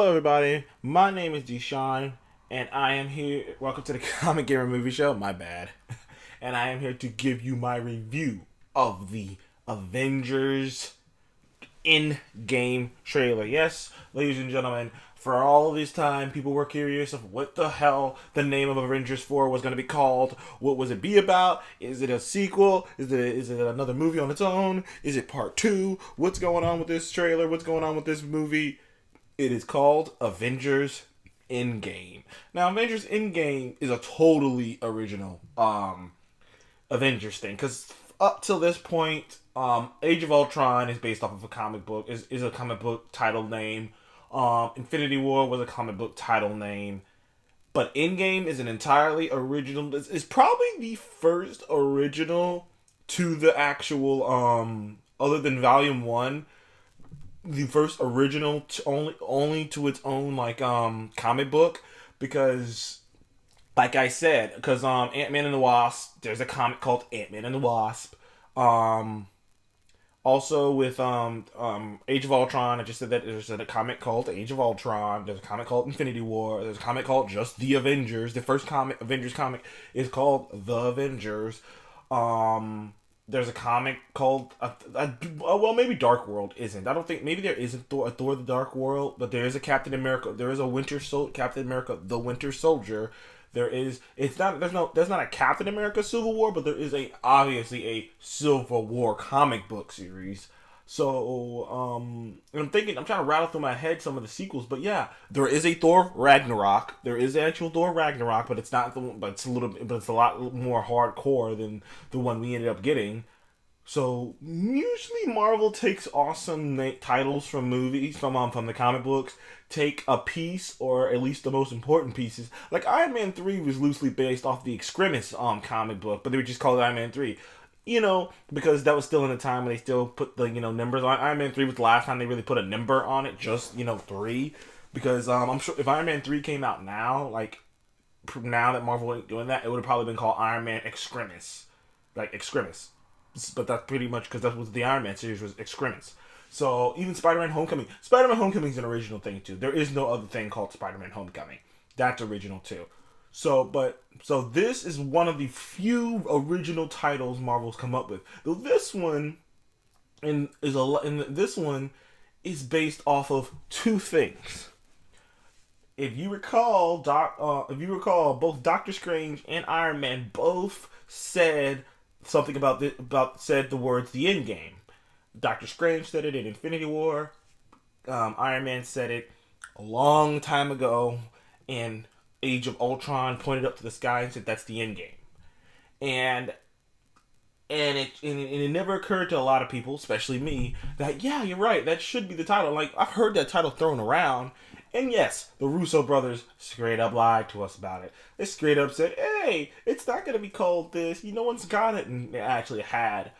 Hello, everybody. My name is Deshaun, and I am here. Welcome to the Comic Gamer Movie Show. My bad. And I am here to give you my review of the Avengers Endgame trailer. Yes, ladies and gentlemen, for all this time, people were curious of what the hell the name of Avengers 4 was going to be called. What was it be about? Is it a sequel? Is it another movie on its own? Is it part 2? What's going on with this trailer? What's going on with this movie? It is called Avengers Endgame. Now, Avengers Endgame is a totally original Avengers thing because up till this point, Age of Ultron is based off of a comic book. Is a comic book title name. Infinity War was a comic book title name. But Endgame is an entirely original. It's probably the first original to the actual other than Volume One, the first original only to its own like comic book, because like I said, because Ant-Man and the Wasp, there's a comic called Ant-Man and the Wasp. um Also with Age of Ultron, I just said that there's a comic called Age of Ultron. There's a comic called Infinity War. There's a comic called just The Avengers. The first comic Avengers comic is called The Avengers. Um, there's a comic called well, maybe Dark World isn't. I don't think, maybe there isn't a Thor the Dark World, but there is a Captain America. There is a Captain America the Winter Soldier. There is, it's not, there's not a Captain America Civil War, but there is a obviously a Civil War comic book series. So I'm thinking, I'm trying to rattle through my head some of the sequels, but yeah, there is a Thor Ragnarok. There is an actual Thor Ragnarok, but it's not the one, but it's a lot more hardcore than the one we ended up getting. So usually Marvel takes awesome titles from movies, from the comic books, take a piece or at least the most important pieces. Like Iron Man 3 was loosely based off the Extremis comic book, but they would just call it Iron Man 3. Because that was still in the time when they still put the numbers on. Iron Man 3 was the last time they really put a number on it, just 3. Because I'm sure if Iron Man 3 came out now, like now that Marvel ain't doing that, it would have probably been called Iron Man Extremis, like Extremis. But that's pretty much because that was the Iron Man series, was Extremis. So even Spider-Man Homecoming. Spider-Man Homecoming is an original thing too. There is no other thing called Spider-Man Homecoming. That's original too. So this is one of the few original titles Marvel's come up with. Though this one this one is based off of two things. If you recall, both Doctor Strange and Iron Man both said something said the words "the end game." Doctor Strange said it in Infinity War. Iron Man said it a long time ago in Age of Ultron. Pointed up to the sky and said, "That's the end game." And it never occurred to a lot of people, especially me, that yeah, you're right. That should be the title. Like I've heard that title thrown around. And yes, the Russo brothers straight up lied to us about it. They straight up said, "Hey, it's not gonna be called this. No one's got it," and they actually had.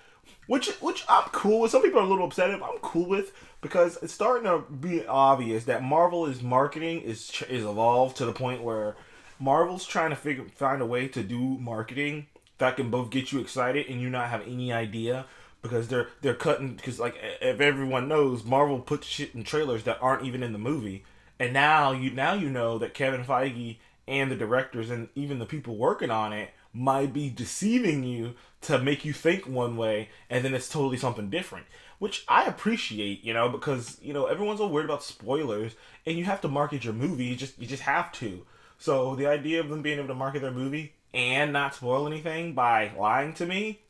Which I'm cool with. Some people are a little upset at. I'm cool with, because it's starting to be obvious that Marvel is marketing is evolved to the point where Marvel's trying to find a way to do marketing that can both get you excited and you not have any idea, because they're cutting, because like if everyone knows, Marvel puts shit in trailers that aren't even in the movie, and now you know that Kevin Feige and the directors and even the people working on it might be deceiving you to make you think one way, and then it's totally something different, which I appreciate, because everyone's so worried about spoilers, and you have to market your movie. You just have to. So the idea of them being able to market their movie and not spoil anything by lying to me,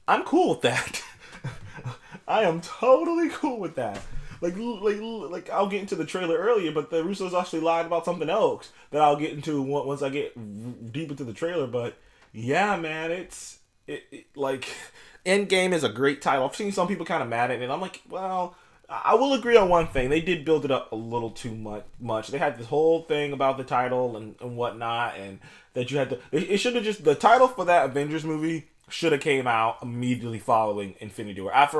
I'm cool with that. I am totally cool with that. Like I'll get into the trailer earlier, but the Russos actually lied about something else that I'll get into once I get deep into the trailer. But yeah, man, like Endgame is a great title. I've seen some people kind of mad at it, and I'm like, well, I will agree on one thing. They did build it up a little too much. They had this whole thing about the title and whatnot, and that you had to. It should have just, the title for that Avengers movie should have came out immediately following Infinity War. After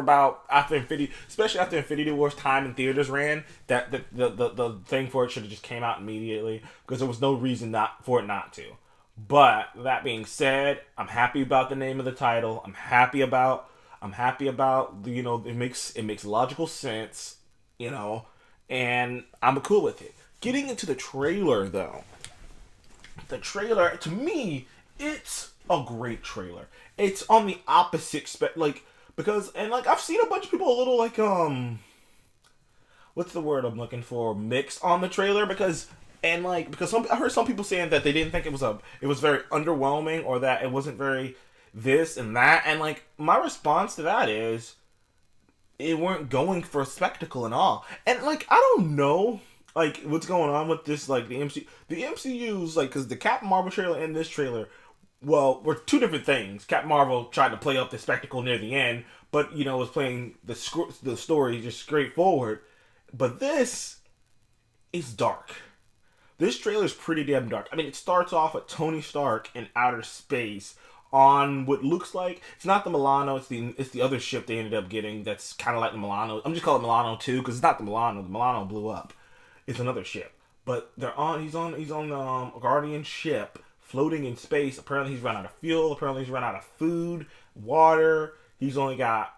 Infinity, especially after Infinity War's time in theaters ran, that the thing for it should have just came out immediately, because there was no reason not to. But that being said, I'm happy about the name of the title. I'm happy about it makes logical sense, and I'm cool with it. Getting into the trailer though, the trailer to me, it's a great trailer. It's on the opposite like because and like I've seen a bunch of people a little like what's the word I'm looking for, mixed on the trailer because and like because I heard some people saying that they didn't think it was very underwhelming or that it wasn't very this and that, and like my response to that is it weren't going for a spectacle and all. And like I don't know like what's going on with this like the MCU's like because the Captain Marvel trailer and this trailer well were two different things. Captain Marvel tried to play up the spectacle near the end, but you know was playing the story just straightforward. But this is dark. This trailer is pretty damn dark. I mean, it starts off with Tony Stark in outer space on what looks like it's not the Milano, it's the other ship they ended up getting that's kind of like the Milano. I'm just calling it Milano too because it's not the Milano. The Milano blew up. It's another ship, but they're on. He's on the Guardian ship floating in space. Apparently, he's run out of fuel. Apparently, he's run out of food, water. He's only got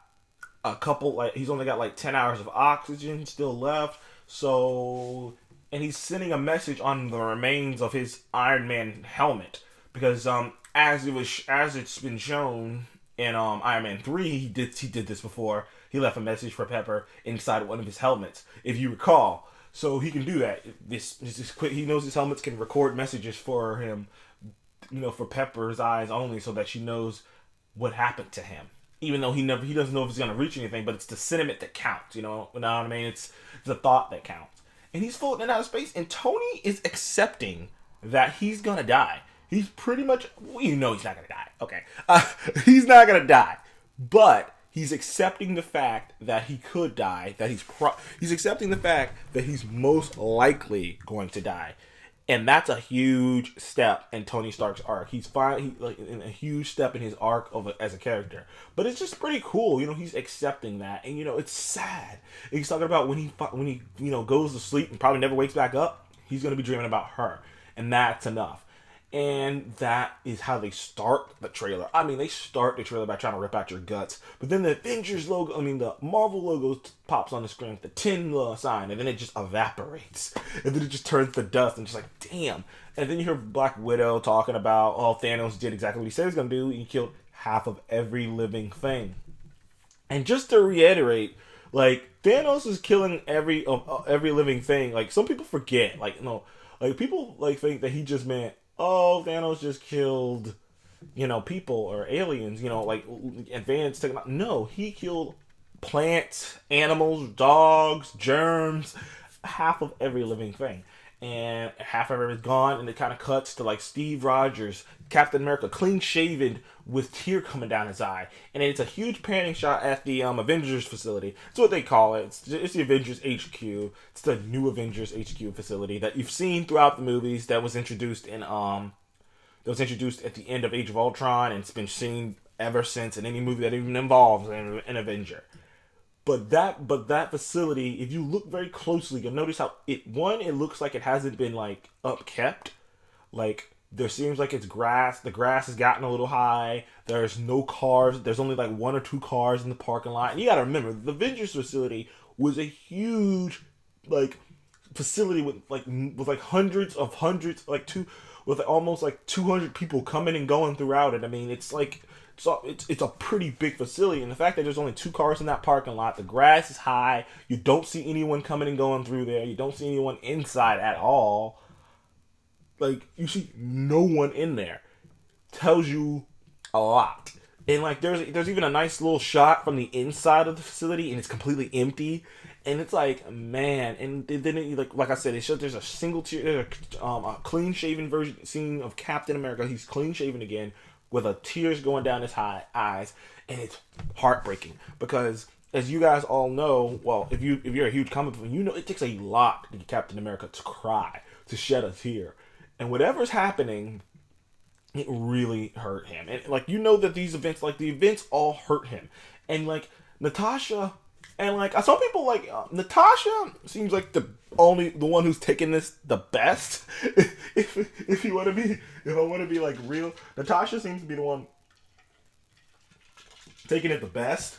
he's only got like 10 hours of oxygen still left. So and he's sending a message on the remains of his Iron Man helmet because as it's been shown in Iron Man 3 he did this before. He left a message for Pepper inside one of his helmets if you recall. So he can do that. This quick. He knows his helmets can record messages for him, you know, for Pepper's eyes only, so that she knows what happened to him. Even though he doesn't know if he's gonna reach anything, but it's the sentiment that counts. You know what I mean? It's the thought that counts. And he's floating in outer space, and Tony is accepting that he's gonna die. He's pretty much, well, you know, he's not gonna die. Okay, he's not gonna die, but he's accepting the fact that he could die. That he's accepting the fact that he's most likely going to die. And that's a huge step in Tony Stark's arc. He's fine, like in a huge step in his arc as a character. But it's just pretty cool, you know. He's accepting that, and you know, it's sad. He's talking about when he you know goes to sleep and probably never wakes back up. He's gonna be dreaming about her, and that's enough. And that is how they start the trailer. I mean, they start the trailer by trying to rip out your guts. But then the Avengers logo, I mean, the Marvel logo pops on the screen with the tin sign, and then it just evaporates. And then it just turns to dust, and just like, damn. And then you hear Black Widow talking about, oh, Thanos did exactly what he said he was going to do. He killed half of every living thing. And just to reiterate, like, Thanos is killing every living thing. Like, some people forget. Like, no, like, people, like, think that he just meant, oh, Thanos just killed, you know, people or aliens, you know, like advanced technology. No, he killed plants, animals, dogs, germs, half of every living thing. And half of it is gone, and it kind of cuts to like Steve Rogers, Captain America, clean shaven with tear coming down his eye, and it's a huge panning shot at the Avengers facility. That's what they call it. It's the Avengers HQ. It's the new Avengers HQ facility that you've seen throughout the movies. That was introduced at the end of Age of Ultron, and it's been seen ever since in any movie that even involves an Avenger. But that facility, if you look very closely, you'll notice how it looks like it hasn't been like upkept. Like there seems like it's grass. The grass has gotten a little high. There's no cars. There's only like one or two cars in the parking lot. And you gotta remember, the Avengers facility was a huge like facility with like hundreds like two with almost like 200 people coming and going throughout it. I mean, it's like so it's a pretty big facility, and the fact that there's only two cars in that parking lot, the grass is high, you don't see anyone coming and going through there, you don't see anyone inside at all. Like you see no one in there, tells you a lot. And like there's even a nice little shot from the inside of the facility, and it's completely empty. And it's like, man, and then like I said, it shows there's a single tear, a clean shaven version scene of Captain America. He's clean shaven again, with a tears going down his eyes, and it's heartbreaking because, as you guys all know, well, if you're a huge comic fan, you know it takes a lot to get Captain America to cry, to shed a tear, and whatever's happening, it really hurt him, and like you know that these events, like the events, all hurt him, and like Natasha. And like some people like Natasha seems like the one who's taking this the best. if you want to be if I want to be like real, Natasha seems to be the one taking it the best.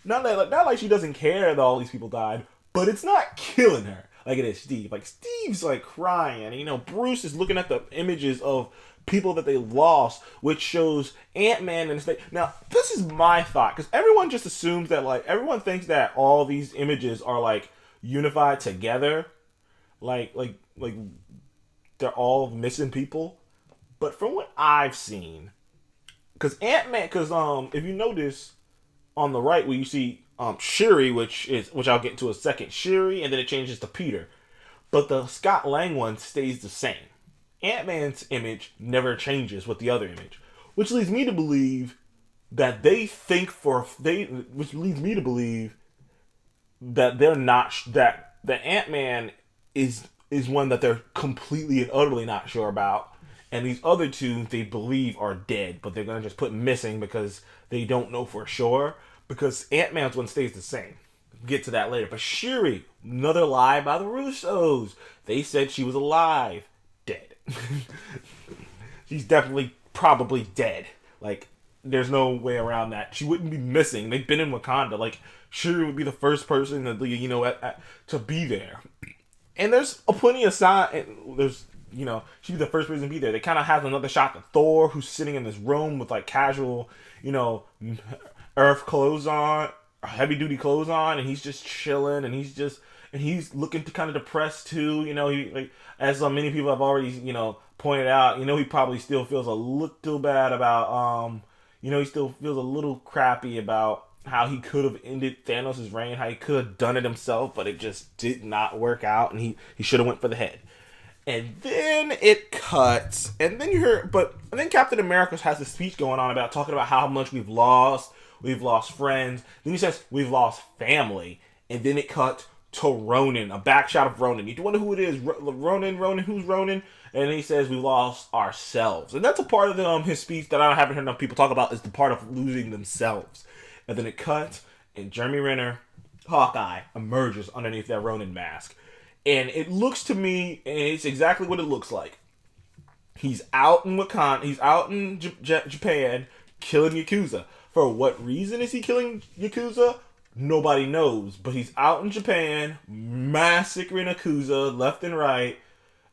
Not like she doesn't care that all these people died, but it's not killing her. like it is Steve. Like Steve's like crying, and Bruce is looking at the images of people that they lost, which shows Ant-Man and state. Now, this is my thought, because everyone just assumes that, like, everyone thinks that all these images are like unified together, like they're all missing people. But from what I've seen, because Ant-Man, because if you notice on the right where you see Shuri, which I'll get into in a second, Shuri, and then it changes to Peter, but the Scott Lang one stays the same. Ant-Man's image never changes with the other image, which leads me to believe that which leads me to believe that they're not that the Ant-Man is one that they're completely and utterly not sure about, and these other two they believe are dead, but they're gonna just put missing because they don't know for sure. Because Ant-Man's one stays the same. Get to that later. But Shuri, another lie by the Russos. They said she was alive, dead. She's definitely probably dead. Like, there's no way around that. She wouldn't be missing. They've been in Wakanda. Like, Shuri would be the first person to be there. And there's plenty of sign. There's she'd be the first person to be there. They kind of have another shot to Thor, who's sitting in this room with like casual, Earth clothes on, heavy duty clothes on, and he's just chilling, and he's looking to kind of depressed too. He, like, as many people have already pointed out, he probably still feels a little bad about he still feels a little crappy about how he could have ended Thanos' reign, how he could have done it himself, but it just did not work out, and he should have went for the head. And then it cuts, and then and then Captain America has this speech going on about talking about how much we've lost. We've lost friends. Then he says we've lost family. And then it cuts to Ronan, a back shot of Ronan. You wonder who it is? Ronan, who's Ronan? And he says we lost ourselves. And that's a part of his speech that I haven't heard enough people talk about, is the part of losing themselves. And then it cuts, and Jeremy Renner, Hawkeye, emerges underneath that Ronan mask. And it looks to me, and it's exactly what it looks like. He's out in Wakanda, he's out in Japan, killing Yakuza. For what reason is he killing Yakuza? Nobody knows. But he's out in Japan, massacring Yakuza left and right.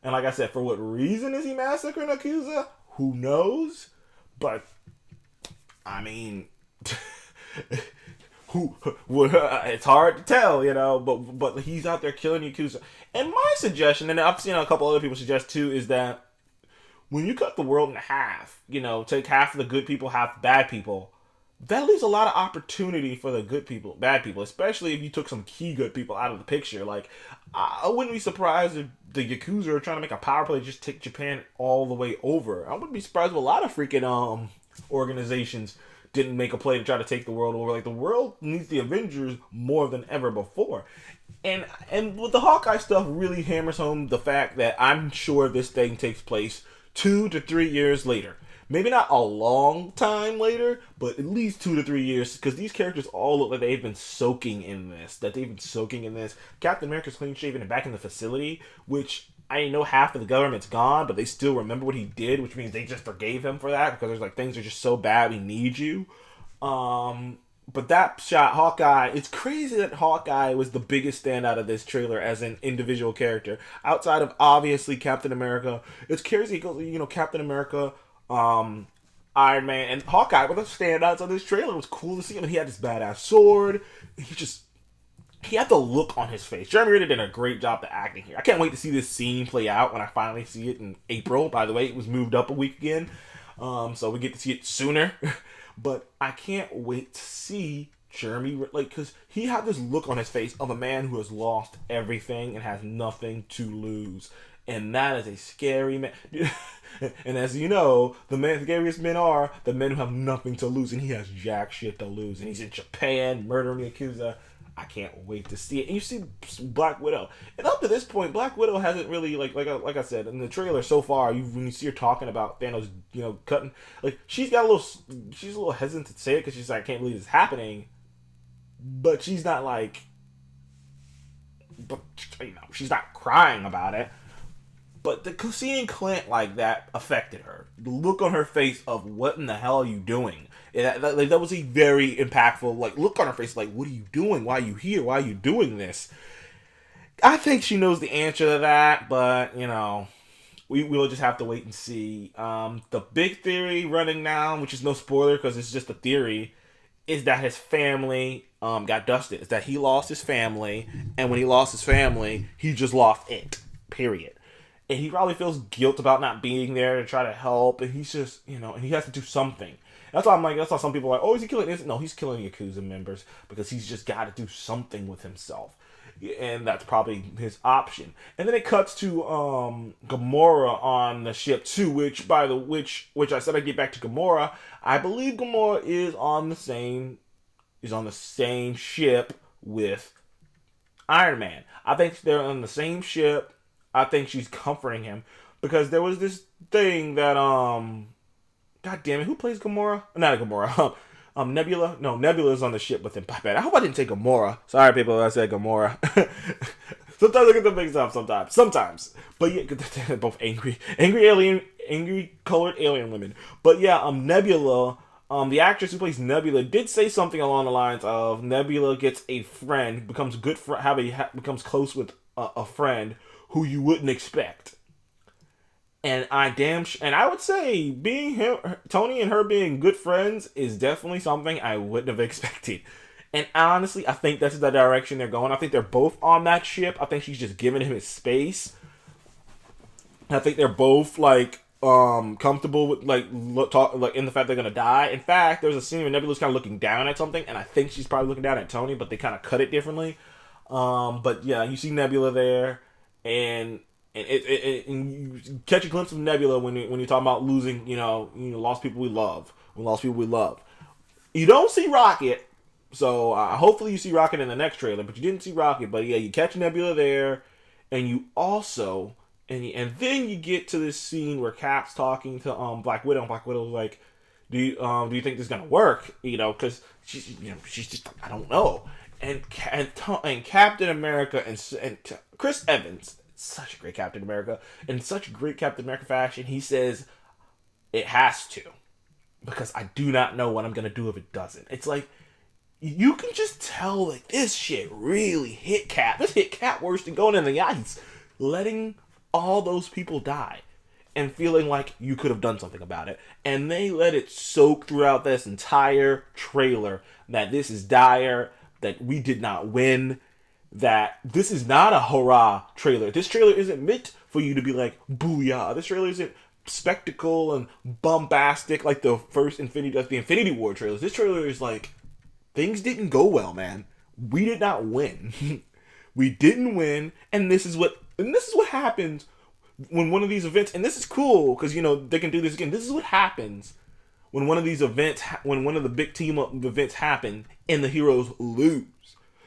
And like I said, for what reason is he massacring Yakuza? Who knows? But, I mean, it's hard to tell, but he's out there killing Yakuza. And my suggestion, and I've seen a couple other people suggest too, is that when you cut the world in half, take half of the good people, half the bad people, that leaves a lot of opportunity for the bad people, especially if you took some key good people out of the picture. Like, I wouldn't be surprised if the Yakuza are trying to make a power play to just take Japan all the way over. I wouldn't be surprised if a lot of freaking organizations didn't make a play to try to take the world over. Like, the world needs the Avengers more than ever before. And with the Hawkeye stuff really hammers home the fact that I'm sure this thing takes place 2 to 3 years later. Maybe not a long time later, but at least 2 to 3 years, because these characters all look like they've been soaking in this. Captain America's clean shaven and back in the facility, which I know half of the government's gone, but they still remember what he did, which means they just forgave him for that, because there's like, things are just so bad, we need you. But that shot, Hawkeye, it's crazy that Hawkeye was the biggest standout of this trailer as an individual character. Outside of, obviously, Captain America. It's crazy, Captain America, Iron Man, and Hawkeye were the standouts of this trailer. It was cool to see him. He had this badass sword. He had the look on his face. Jeremy Renner did a great job of acting here. I can't wait to see this scene play out when I finally see it in April. By the way, it was moved up a week again. So we get to see it sooner. But I can't wait to see Jeremy, because he had this look on his face of a man who has lost everything and has nothing to lose. And that is a scary man. And as you know, the scariest men are the men who have nothing to lose, and he has jack shit to lose. And he's in Japan murdering Yakuza. I can't wait to see it. And you see Black Widow, and up to this point, Black Widow hasn't really like I said in the trailer so far. When you see her talking about Thanos, cutting, like she's a little hesitant to say it because she's like, I can't believe it's happening, but she's not like, she's not crying about it. But seeing Clint like that affected her. The look on her face of what in the hell are you doing? That was a very impactful look on her face. Like, what are you doing? Why are you here? Why are you doing this? I think she knows the answer to that, but we'll just have to wait and see. The big theory running now, which is no spoiler because it's just a theory, is that his family got dusted. Is that he lost his family, and when he lost his family, he just lost it. Period. And he probably feels guilt about not being there to try to help, and he's just and he has to do something. That's why I'm like, that's why some people are like, oh, is he killing this? No, he's killing Yakuza members because he's just got to do something with himself, and that's probably his option. And then it cuts to Gamora on the ship too, which I said I'd get back to Gamora. I believe Gamora is on the same ship with Iron Man. I think they're on the same ship. I think she's comforting him because there was this thing that God damn it, who plays Gamora? Not Gamora. Nebula. No, Nebula's on the ship with him. I hope I didn't say Gamora. Sorry, people. I said Gamora. Sometimes I get them mixed up. Sometimes. But yeah, they're both angry colored alien women. But yeah, Nebula. The actress who plays Nebula did say something along the lines of Nebula gets a friend, becomes becomes close with a friend who you wouldn't expect. And I would say Tony and her being good friends is definitely something I wouldn't have expected. And honestly, I think that's the direction they're going. I think they're both on that ship. I think she's just giving him his space. I think they're both comfortable with in the fact they're gonna die. In fact, there's a scene where Nebula's kind of looking down at something, and I think she's probably looking down at Tony, but they kind of cut it differently. But yeah, you see Nebula there, and and you catch a glimpse of Nebula when you're talking about losing, lost people we love. We lost people we love. You don't see Rocket, so hopefully you see Rocket in the next trailer, but you didn't see Rocket. But yeah, you catch Nebula there, and you also and then you get to this scene where Cap's talking to Black Widow. And Black Widow's like, do you think this is gonna work? Because she's just, I don't know. And Captain America and Chris Evans, such a great Captain America, in such great Captain America fashion, he says it has to, because I do not know what I'm gonna do if it doesn't. It's like you can just tell like this shit really hit Cap. This hit Cap worse than going in the ice, letting all those people die and feeling like you could have done something about it. And they let it soak throughout this entire trailer that this is dire, that we did not win, that this is not a hurrah trailer. This trailer isn't meant for you to be like, booyah. This trailer isn't spectacle and bombastic like the first the Infinity War trailers. This trailer is like, things didn't go well, man. We did not win. We didn't win, and this is what happens when one of these events, and this is cool because they can do this again. This is what happens when one of these events, when one of the big team up events happen and the heroes lose.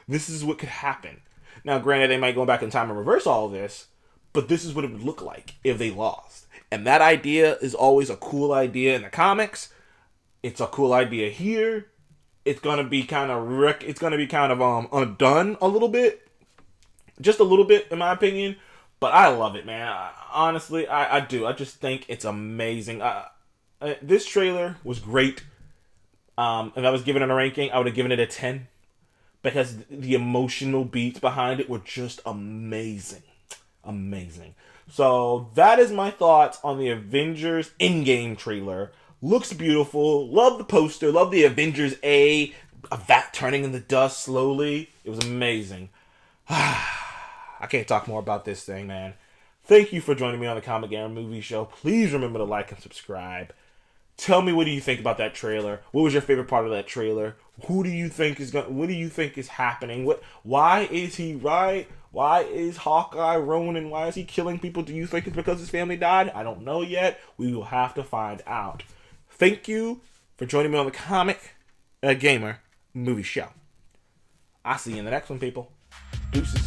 This is what could happen. Now, granted, they might go back in time and reverse all of this, but this is what it would look like if they lost. And that idea is always a cool idea in the comics. It's a cool idea here. It's gonna be kind of undone a little bit, just a little bit, in my opinion. But I love it, man. Honestly, I do. I just think it's amazing. This trailer was great. If I was giving it a ranking, I would have given it a 10. Because the emotional beats behind it were just amazing. Amazing. So that is my thoughts on the Avengers Endgame trailer. Looks beautiful. Love the poster. Love the Avengers A. Of that turning in the dust slowly. It was amazing. I can't talk more about this thing, man. Thank you for joining me on the Comic Gamer Movie Show. Please remember to like and subscribe. Tell me, what do you think about that trailer? What was your favorite part of that trailer? What do you think is happening? Why is he right? Why is Hawkeye Ronin? Why is he killing people? Do you think it's because his family died? I don't know yet. We will have to find out. Thank you for joining me on the Comic Gamer Movie Show. I'll see you in the next one, people. Deuces.